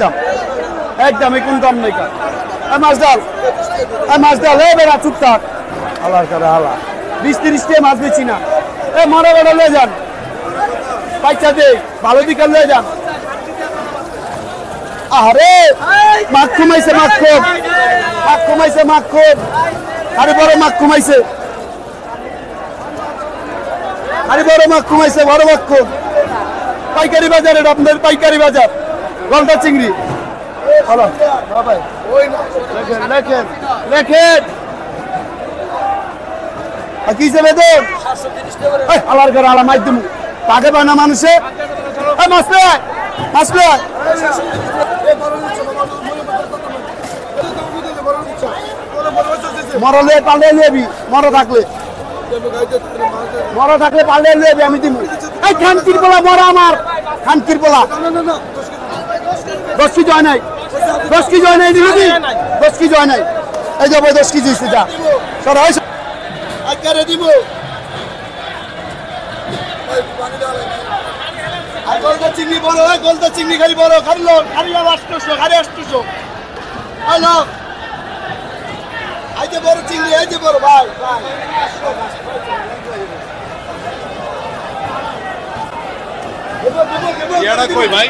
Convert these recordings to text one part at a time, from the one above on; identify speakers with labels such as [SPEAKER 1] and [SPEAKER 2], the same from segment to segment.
[SPEAKER 1] একদম একদম কোন দাম নেই কার মাছ ডাল বেড়া চুপ থাক আল্লাহর করে আল্লাহ 20-30 টাকা মাছ বেচি না মরা বেড়া লয়ে যান পয়সা দে ভালো দিকে লয়ে যান আরে মাছ কমাইছে মাছ খুব আরে বড় মাছ কমাইছে বড় মাছ খুব পাইকারি বাজার এটা আপনাদের পাইকারি বাজার গলদা চিংড়ি হলো ভাই লেখেন কি যাবে তো আল্লাহর ঘরে আলা মাছ দিমু পাগে পায় না মানুষে মাছ মরলে পাল্লে লিবি মরা থাকলে পাল্লে লিবি আমি দিমু এই খানকির পোলা মরা আমার খানকির পোলা 10 কেজি হয় নাই 10 কেজি হয় নাই দিবি 10 কেজি হয় নাই এই যাবো 10 কেজি হইছে যা সর হয় আকারে দিব আর গলদা চিংড়ি খালি বড় খালি 800 হ্যালো এই যে বড় চিংড়ি এই যে বড় ভাই
[SPEAKER 2] ইয়াটা কই ভাই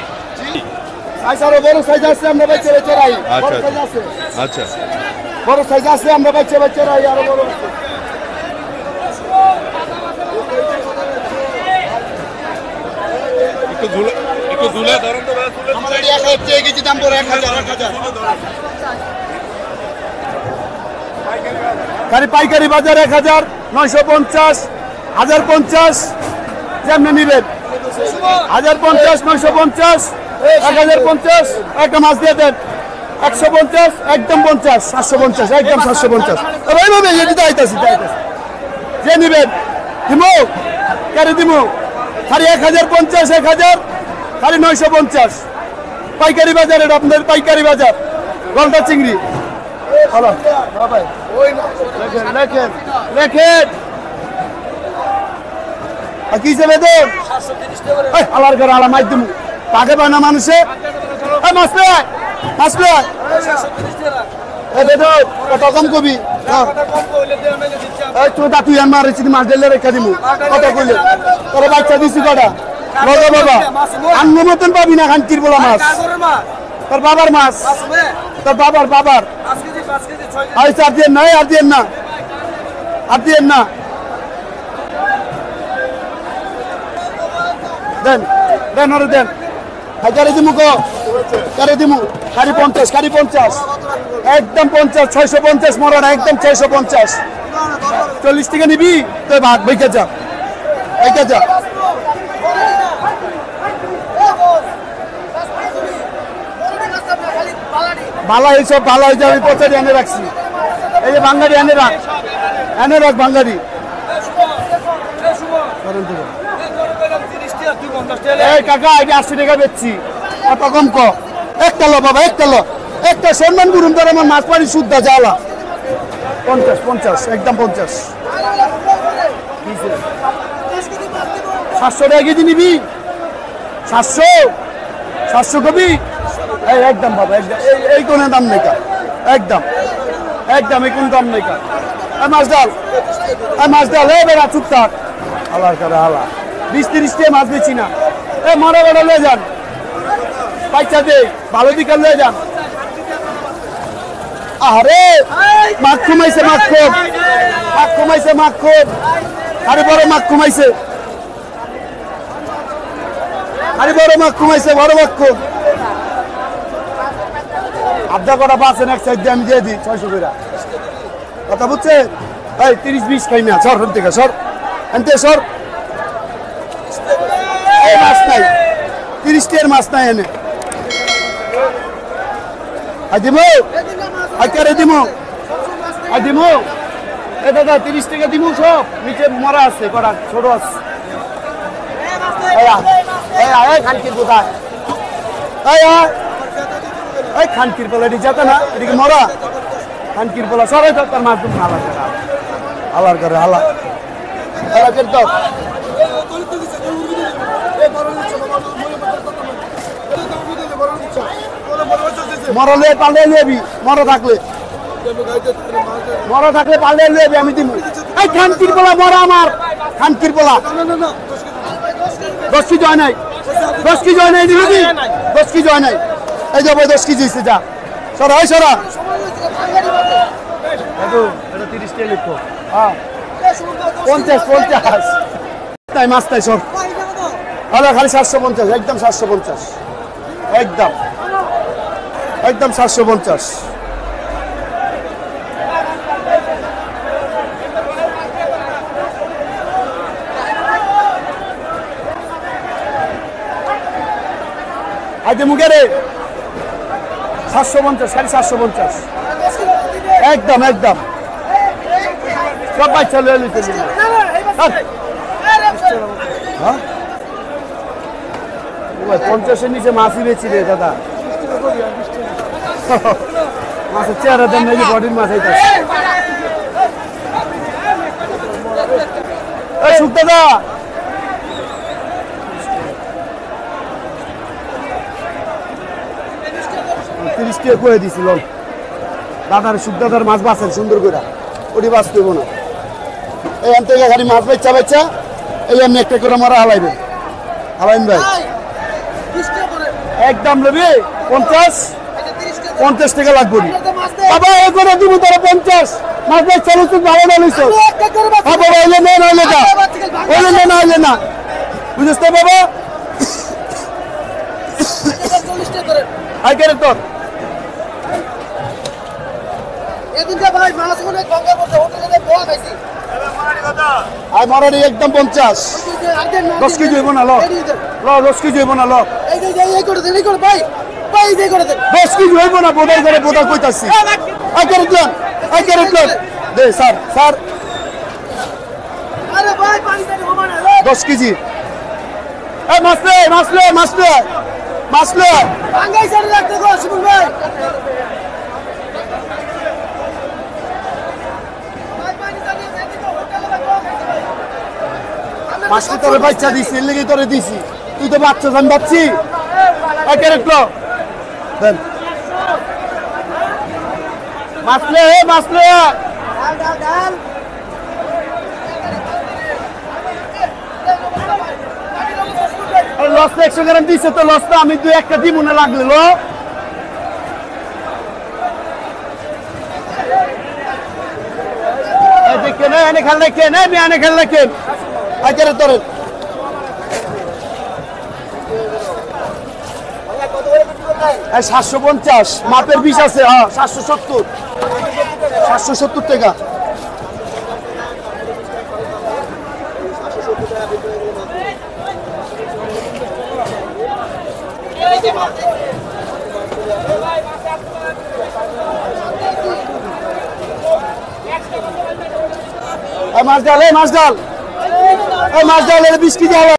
[SPEAKER 1] সাইজ বড় সাইজ আছে আমরা বেচে রাই বড় সাইজ আছে
[SPEAKER 2] আচ্ছা
[SPEAKER 1] বড় সাইজ আছে আমরা বেচে রাই আর বড় আছে
[SPEAKER 2] একটু ঝুলে ধরেন তো
[SPEAKER 1] আমাদের 1000 টাকা কেজি দাম পড়ে 1000 পাইকারি বাজার 1950 1050 যেমন নিবেন 1050 950 1050 একটা মাছ দিয়ে দেন 150 একদম 50 750 একদম 750 এইভাবে যেটা আইতাছি যে নিবেন দিমু কারে দিমু খালি 1050 1000 খালি 950 পাইকারি বাজার এটা আপনাদের পাইকারি বাজার গলদা চিংড়ি হলো ভাই লেখেন কি যাবে তো আল্লাহর ঘরে আলা মাছ দিমু পাগে পায় না মানুষে মাছ কত কম কবি তুই তুই আমার মাছ দিলে রেখা দিমু কত কইলে তোর বাচ্চা দিছি কটা বাবা আন্ন মতন পাবি না খানকির বলা মাছ তোর বাবার মাছ তোর বাবার আচ্ছা আর দিয়েন না দেন ওরে দেন হাজারে দিমু কারে দিমু খালি 50 একদম 50 650 মরণ একদম 650 40 টাকা নিবি তুই ভাগ বইকে যা ভালো এইসব ভালো হয়েছে আমি পচারি এনে রাখছি এই যে বাঙালি এনে রাখ বাঙালি এই কাকা এটা 80 টাকা বেচছি কত কম একটা লো বাবা একটা সম্মান করুন ধর আমার মাছ পানি শুদ্ধ জ্বালা 50 একদম 50 700 টাকা কেজি নিবি 700 কবি এই একদম বাবা একদম এই কোন দাম নেই কা একদম এই কোন দাম নেই কা মাছ ডাল বেড়া চুপ থাক আল্লাহর করে আল্লাহ 20-30 টাকা মাছ বেচি না মরা বেড়া লয়ে যান পয়সা দে ভালো দিকে লয়ে যান আরে মাছ কমাইছে আরে বড় মাছ কমাইছে বড় মাছ খুব আধা কটা পাচ্ছেন এক সাইড দিয়ে আমি দিয়ে দিই 600 করে কথা বুঝছেন এই 30-20 খাই না সর থেকে সর এই মাছ নাই 30 টাকার মাছ নাই এনে দিমু এই দাদা 30 টাকা দিমু সব নিচে মরা আছে কটা ছোট আছে খানকির কোথায় খানকির পোলা এটি যেত না এদিকে মরা খানকির পোলা সবাই তো তার মাছ তুমি আল্লাহর করে আল্লাহ মরলে পাল্টে লিবি মরা থাকলে পাল্টে লিবি আমি দিব এই খানকির পোলা মরা আমার খানকির পোলা 10 কেজি হয় নাই 10 কেজি হয় নাই দিবি 10 কেজি হয় নাই এই যাবো 10 কেজি হইছে যা সরা হয় সরা এটা 30 টাকা লিখো হ্যাঁ 50 তাই মাছ তাই সব আরে খালি 750 একদম 750 একদম 750 আইতে মুখে রে 750 খালি 750 একদম সব বাচ্চা লয়ে লিতে হ্যাঁ 50 এর নিচে মাছই বেচি রে দাদা মাছের চেহারা দেন নাকি বডির মাছ আইতাছে এই সুখ দাদা কে কয়ে দিছিল দাদার সুখ দাদার মাছ বাঁচেন সুন্দর করে ওটি বাঁচতে হইব না এই আনতে খালি মাছ বেচা এই আমি একটা করে মারা হালাইন ভাই একদম নেবে 50 টাকা লাগবে বাবা এই করে দিব তোরা 50 মাছ বেচ চলো তুই ভালো না লইছ বাবা হইলে না বুঝছ তো বাবা আই করে তোর
[SPEAKER 3] ভাই মাছ অনেক ভাঙা পড়ছে হোটেলে বোয়া খাইছি
[SPEAKER 1] আই মারানি একদম 50 10 কেজি হইব না ল 10 কেজি হইব না ল
[SPEAKER 3] এই করে দেন এই করে ভাই এই করে দেন
[SPEAKER 1] 10 কেজি হইব না বোধা কইতাছি আই করে দিলাম দে স্যার
[SPEAKER 3] আরে ভাই পানি দেন হবে না
[SPEAKER 1] 10 কেজি এই মাছ লে
[SPEAKER 3] ভাঙাই সারি রাখতে গো শিবুল ভাই
[SPEAKER 1] মাছটি তোরে বাচ্চা দিছি এর লেগে তোরে দিছি তুই তো বাচ্চা জান বাচ্চি ক্যারেট লো দেন মাছ লে
[SPEAKER 3] ডাল
[SPEAKER 1] লস 100 গ্রাম দিছে তো লসটা আমি 2-1টা দিব না লাগলে লো এই দেখে না এনে খেল রাখেন আমি এনে খেল রাখেন আই করে তোরে এই 750 মাপের 20 আছে হ্যাঁ 770 টাকা মাছ ডাল 20 কেজি